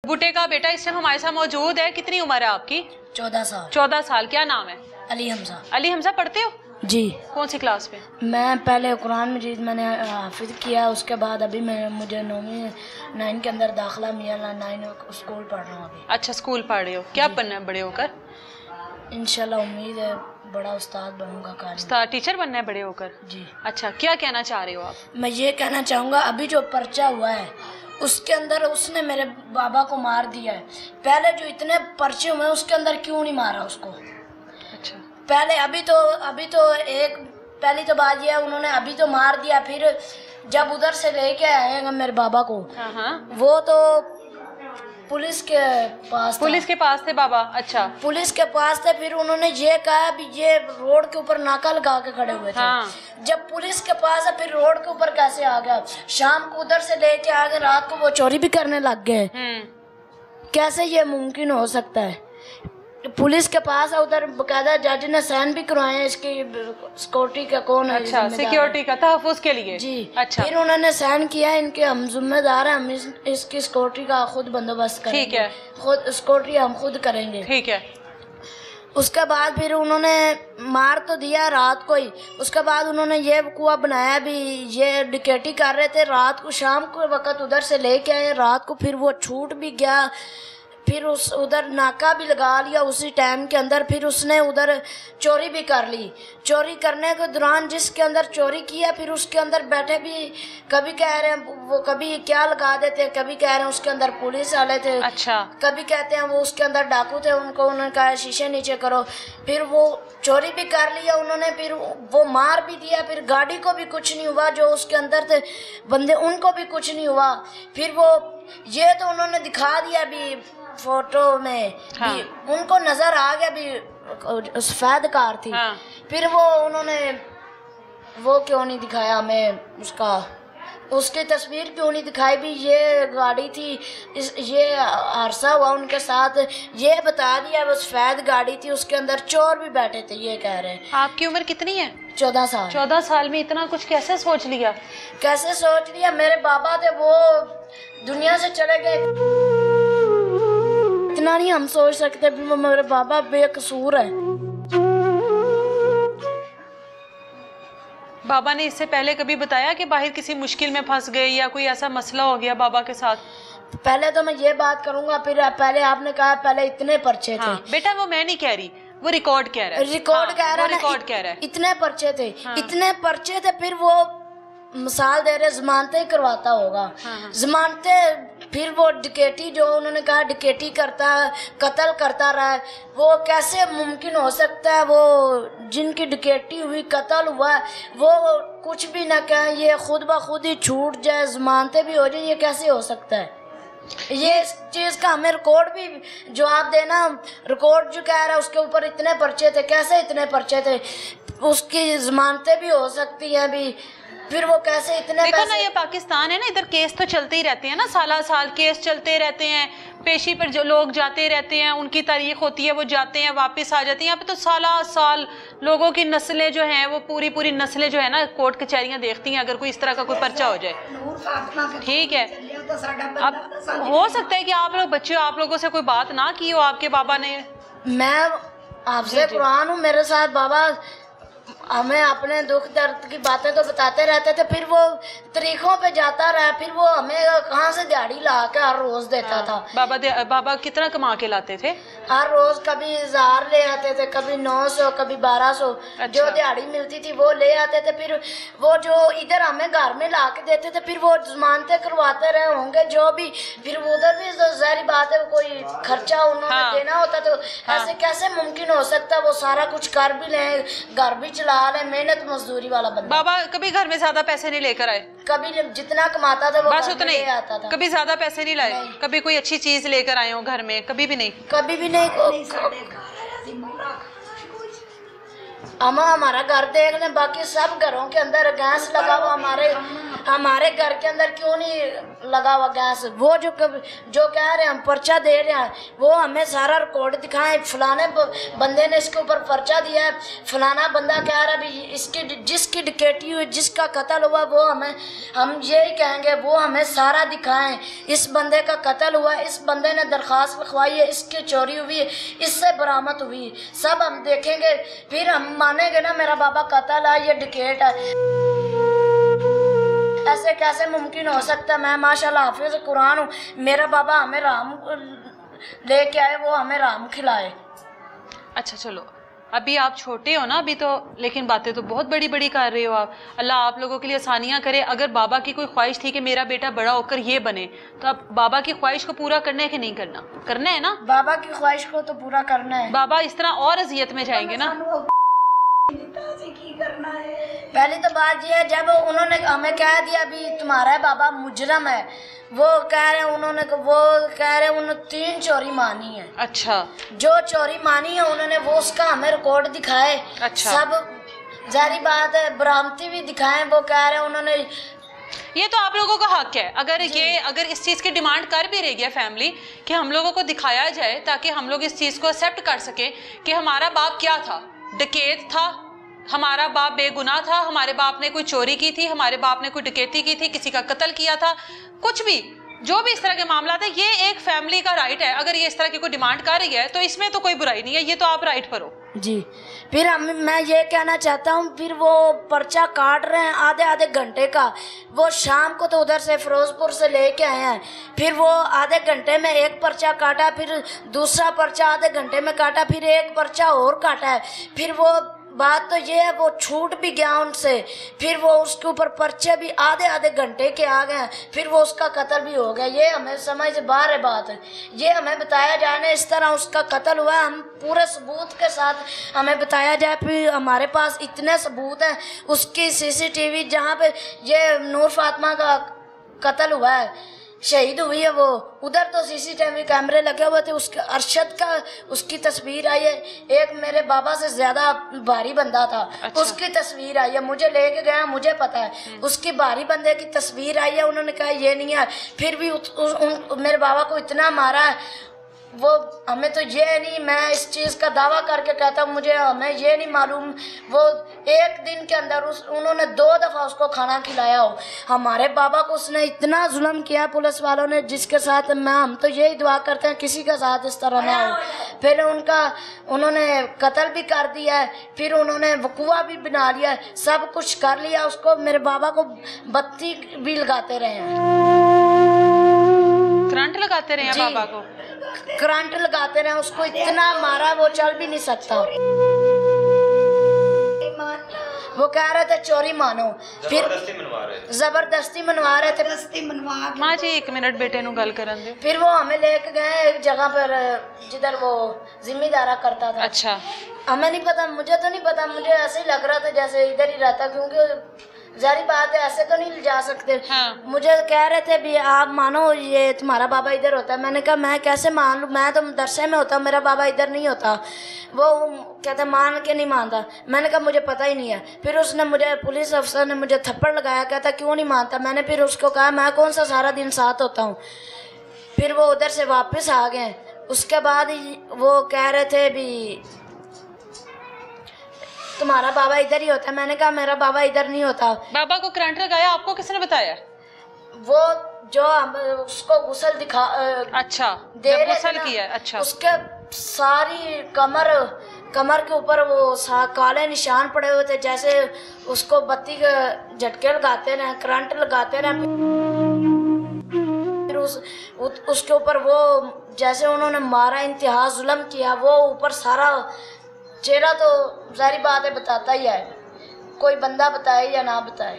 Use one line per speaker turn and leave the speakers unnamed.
भुट्टे का बेटा इस टाइम हमारे साथ मौजूद है। कितनी उम्र है आपकी?
14 साल।
14 साल। क्या नाम है?
अली हमजा।
अली हमजा। पढ़ते हो?
जी।
कौन सी क्लास पे?
मैं पहले कुरान मजीद मैंने हाफिज किया, उसके बाद अभी मुझे 9 के अंदर दाखिला मिला। 9 स्कूल पढ़ रहा हूँ अभी।
अच्छा, स्कूल पढ़ रहे हो। क्या बनना है बड़े होकर?
इंशाल्लाह उम्मीद है बड़ा उस्ताद बनूंगा।
उस्ताद, टीचर बनना है बड़े होकर?
जी।
अच्छा, क्या कहना चाह रहे हो आप?
मैं ये कहना चाहूँगा, अभी जो पर्चा हुआ है उसके अंदर उसने मेरे बाबा को मार दिया है। पहले जो इतने पर्चे हुए उसके अंदर क्यों नहीं मारा उसको?
अच्छा।
पहले अभी तो एक पहली तो बात यह है, उन्होंने अभी तो मार दिया, फिर जब उधर से लेके आएगा मेरे बाबा को, वो तो पुलिस के पास
थे बाबा। अच्छा,
पुलिस के पास थे। फिर उन्होंने ये कहा भी ये रोड के ऊपर नाका लगा के खड़े हुए थे। जब पुलिस के पास है फिर रोड के ऊपर कैसे आ गया? शाम को उधर से लेके आ गए, रात को वो चोरी भी करने लग गए। कैसे ये मुमकिन हो सकता है? पुलिस के पास है, उधर बकायदा जज ने साइन भी करवाए हैं इसकी सिक्योरिटी का। कौन है?
अच्छा, सिक्योरिटी का, तहफ़्फ़ुज़ के लिए।
जी।
अच्छा।
फिर उन्होंने साइन किया है, इनके हम जिम्मेदार हैं, हम इसकी सिक्योरिटी का खुद बंदोबस्त करेंगे। ठीक है। खुद सिक्योरिटी हम खुद करेंगे।
ठीक है।
उसके बाद फिर उन्होंने मार तो दिया रात को ही। उसके बाद उन्होंने ये कुआ बनाया भी, ये डिकेटी कर रहे थे रात को, शाम को वक्त उधर से लेके आए, रात को फिर वो छूट भी गया। फिर उधर नाका भी लगा लिया उसी टाइम के अंदर। फिर उसने उधर चोरी भी कर ली। चोरी करने के दौरान जिसके अंदर चोरी किया, फिर उसके अंदर बैठे भी, कभी कह रहे हैं वो कभी क्या लगा देते हैं, कभी कह रहे हैं उसके अंदर पुलिस वाले थे।
अच्छा।
कभी कहते हैं वो उसके अंदर डाकू थे, उन्होंने कहा शीशे नीचे करो। फिर वो चोरी भी कर लिया उन्होंने, फिर वो मार भी दिया। फिर गाड़ी को भी कुछ नहीं हुआ, जो उसके अंदर थे बंदे उनको भी कुछ नहीं हुआ। फिर वो ये तो उन्होंने दिखा दिया भी फोटो में। भी उनको नजर आ गया भी सफेद कार थी। फिर वो उन्होंने वो क्यों नहीं दिखाया हमें, उसकी तस्वीर क्यों नहीं दिखाई भी ये गाड़ी थी, ये हादसा हुआ उनके साथ, ये बता दिया वो सफेद गाड़ी थी, उसके अंदर चोर भी बैठे थे। ये कह रहे हैं।
आपकी उम्र कितनी है?
14 साल।
14 साल में इतना कुछ कैसे सोच लिया?
कैसे सोच लिया? मेरे बाबा थे वो दुनिया से चले गए, इतना नहीं हम सोच सकते भी मेरे बाबा बेकसूर है।
बाबा ने इससे पहले कभी बताया कि बाहर किसी मुश्किल में फंस गए या कोई ऐसा मसला हो गया बाबा के साथ?
पहले तो मैं ये बात करूंगा, फिर पहले आपने कहा पहले इतने पर्चे थे।
बेटा वो मैं नहीं कह रही, वो रिकॉर्ड कह रहा है।
रिकॉर्ड कह रहा है इतने पर्चे थे। इतने पर्चे थे। फिर वो मिसाल दे रहे जमानते ही करवाता होगा। जमानते फिर वो डिकेटी जो उन्होंने कहा डिकेटी करता, कत्ल करता रहा है, वो कैसे मुमकिन हो सकता है? वो जिनकी डिकेटी हुई, कत्ल हुआ, वो कुछ भी ना कहें, ये खुद ब खुद ही छूट जाए, जमानते भी हो जाए, ये कैसे हो सकता है? ये चीज़ का हमें रिकॉर्ड भी जवाब देना। रिकॉर्ड जो कह रहा है उसके ऊपर इतने पर्चे थे, कैसे इतने पर्चे थे? उसकी जमानतें भी हो सकती हैं भी, फिर वो कैसे इतने
देखो ना, ये पाकिस्तान है ना, इधर केस तो चलते ही रहते हैं ना, साल केस चलते रहते हैं। पेशी पर जो लोग जाते रहते हैं, उनकी तारीख होती है, वो जाते हैं वापस आ जाते हैं। यहाँ पे तो साल लोगों की नस्लें जो हैं, वो पूरी नस्लें जो है ना कोर्ट कचहरियाँ देखती हैं अगर कोई इस तरह का कोई पर्चा हो जाए। ठीक है, अब हो सकता है कि आप लोग बच्चे, आप लोगों से कोई बात ना की हो आपके बाबा ने।
मैं आपसे कुरान हूँ, मेरे साथ बाबा हमें अपने दुख दर्द की बातें तो बताते रहते थे। फिर वो तरीकों पे जाता रहा, फिर वो हमें कहाँ से दिहाड़ी ला के हर रोज देता था।
बाबा कितना कमा के लाते थे?
हर रोज कभी 1000 ले आते थे, कभी 900, कभी 1200। अच्छा। जो दिहाड़ी मिलती थी वो ले आते थे। फिर वो जो इधर हमें घर में ला के देते थे, फिर वो जमानते करवाते रहे होंगे जो भी। फिर उधर भी ज़ाहिर बात है कोई खर्चा उन्होंने देना होता, तो ऐसे कैसे मुमकिन हो सकता? वो सारा कुछ कर भी लें, घर भी चला ले, मेहनत मजदूरी वाला बंदा।
बाबा कभी घर में ज्यादा पैसे नहीं लेकर आए?
कभी जितना कमाता था वो
बस उतना ही
आता था।
कभी ज्यादा पैसे नहीं लाए? कभी कोई अच्छी चीज लेकर आए हो घर में? कभी भी नहीं।
कभी भी नहीं। हम हमारा घर देख लें, बाकी सब घरों के अंदर गैस लगा हुआ, हमारे घर के अंदर क्यों नहीं लगा हुआ गैस? वो जो कह रहे हैं हम पर्चा दे रहे हैं, वो हमें सारा रिकॉर्ड दिखाएं, फलाने बंदे ने इसके ऊपर पर्चा दिया है, फलाना बंदा कह रहा है भी इसकी जिसकी डकैती हुई, जिसका कत्ल हुआ, वो हम यही कहेंगे वो हमें सारा दिखाएं। इस बंदे का कत्ल हुआ, इस बंदे ने दरख्वास्त लिखवाई है, इसकी चोरी हुई, इससे बरामद हुई, सब हम देखेंगे, फिर हम मानेंगे ना मेरा बाबा कत्ल है, ये डकैत है। ऐसे कैसे मुमकिन हो सकता है? मैं माशाल्लाह हाफिज कुरान हूँ, मेरा बाबा हमें राम लेके आए, वो हमें राम खिलाए।
अच्छा चलो, अभी आप छोटे हो ना अभी तो, लेकिन बातें तो बहुत बड़ी बड़ी कर रहे हो आप। अल्लाह आप लोगों के लिए आसानियाँ करे। अगर बाबा की कोई ख्वाहिश थी कि मेरा बेटा बड़ा होकर ये बने, तो अब बाबा की ख्वाहिश को पूरा करना है कि नहीं करना? करना है ना?
बाबा की ख्वाहिश को तो पूरा करना है।
बाबा इस तरह और अजियत में जाएंगे ना।
पहली तो बात ये है, जब उन्होंने हमें कह दिया भी तुम्हारा बाबा मुजरम है, वो कह रहे उन्होंने 3 चोरी मानी है।
अच्छा,
जो चोरी मानी है उन्होंने वो उसका हमें रिकॉर्ड दिखाए।
अच्छा,
सब जारी बात है, बरामदी भी दिखाए। वो कह रहे हैं उन्होंने,
ये तो आप लोगों का हक है। अगर इस चीज़ की डिमांड कर भी रही है फैमिली कि हम लोगों को दिखाया जाए, ताकि हम लोग इस चीज़ को एक्सेप्ट कर सकें कि हमारा बाप क्या था, डकैत था, हमारा बाप बेगुनाह था, हमारे बाप ने कोई चोरी की थी, हमारे बाप ने कोई डकैती की थी, किसी का कत्ल किया था, कुछ भी जो भी इस तरह के मामला थे, ये एक फैमिली का राइट है। अगर ये इस तरह की कोई डिमांड कर रही है तो इसमें तो कोई बुराई नहीं है, ये तो आप राइट पर हो
जी। फिर मैं ये कहना चाहता हूँ, फिर वो पर्चा काट रहे हैं आधे घंटे का। वो शाम को तो उधर से फिरोजपुर से लेके आए हैं, फिर वो आधे घंटे में एक पर्चा काटा, फिर दूसरा पर्चा आधे घंटे में काटा, फिर एक पर्चा और काटा है। फिर वो बात तो ये है, वो छूट भी गया उनसे, फिर वो उसके ऊपर पर्चे भी आधे घंटे के आ गए, फिर वो उसका कत्ल भी हो गया। ये हमें समझ से बाहर है बात है। ये हमें बताया जाए इस तरह उसका कत्ल हुआ, हम पूरे सबूत के साथ हमें बताया जाए। फिर हमारे पास इतने सबूत हैं, उसकी सीसीटीवी जहाँ पे ये नूर फातिमा का कत्ल हुआ है, शहीद हुई है, वो उधर तो सीसीटीवी कैमरे लगे हुए थे। उसके अरशद का उसकी तस्वीर आई है, एक मेरे बाबा से ज्यादा भारी बंदा था। अच्छा। उसकी तस्वीर आई है, मुझे लेके गया, मुझे पता है। उसकी भारी बंदे की तस्वीर आई है, उन्होंने कहा ये नहीं है, फिर भी मेरे बाबा को इतना मारा है। वो हमें तो ये नहीं, मैं इस चीज़ का दावा करके कहता हूँ, हमें ये नहीं मालूम वो एक दिन के अंदर उन्होंने 2 दफ़ा उसको खाना खिलाया हो। हमारे बाबा को उसने इतना जुल्म किया पुलिस वालों ने, जिसके साथ हम तो यही दुआ करते हैं किसी के साथ इस तरह ना हो। फिर उन्होंने कत्ल भी कर दिया है, फिर उन्होंने वकूआ भी बना लिया है, सब कुछ कर लिया उसको। मेरे बाबा को बत्ती भी लगाते रहे हैं,
करंट लगाते रहे हैं, बाबा को
करंट लगाते रहे, उसको इतना मारा वो चल भी नहीं सकता। वो कह रहे थे चोरी मानो, फिर जबरदस्ती मनवा रहे थे।
माँ जी 1 मिनट बेटे नु गल करन दे।
फिर वो हमें लेके गए एक जगह पर जिधर वो जिम्मेदारा करता था।
अच्छा,
हमें नहीं पता, मुझे तो नहीं पता, मुझे ऐसे ही लग रहा था जैसे इधर ही रहता, क्योंकि जारी बात है ऐसे तो नहीं जा सकते। हाँ। मुझे कह रहे थे भी आप मानो ये तुम्हारा बाबा इधर होता है। मैंने कहा मैं कैसे मान लूँ, मैं तो मदरसे में होता हूँ, मेरा बाबा इधर नहीं होता। वो कहते मान के नहीं मानता। मैंने कहा मुझे पता ही नहीं है। फिर उसने मुझे, पुलिस अफसर ने मुझे थप्पड़ लगाया, कहता क्यों नहीं मानता। मैंने फिर उसको कहा मैं कौन सा सारा दिन साथ होता हूँ। फिर वो उधर से वापस आ गए। उसके बाद वो कह रहे थे भी तुम्हारा बाबा इधर ही होता है। मैंने कहा मेरा बाबा इधर नहीं होता।
बाबा को करंट लगाया, आपको किसने बताया?
वो जो उसको गुसल दिखा, अच्छा
जब गुसल किया, अच्छा,
उसके सारी कमर के ऊपर वो काले निशान पड़े हुए थे, जैसे उसको बत्ती के झटके लगाते रहे, करंट लगाते रहे। फिर उसके ऊपर वो जैसे उन्होंने मारा, इंतहा जुल्म किया। वो ऊपर सारा चेहरा तो जारी बात है बताता ही है, कोई बंदा बताए या ना बताए।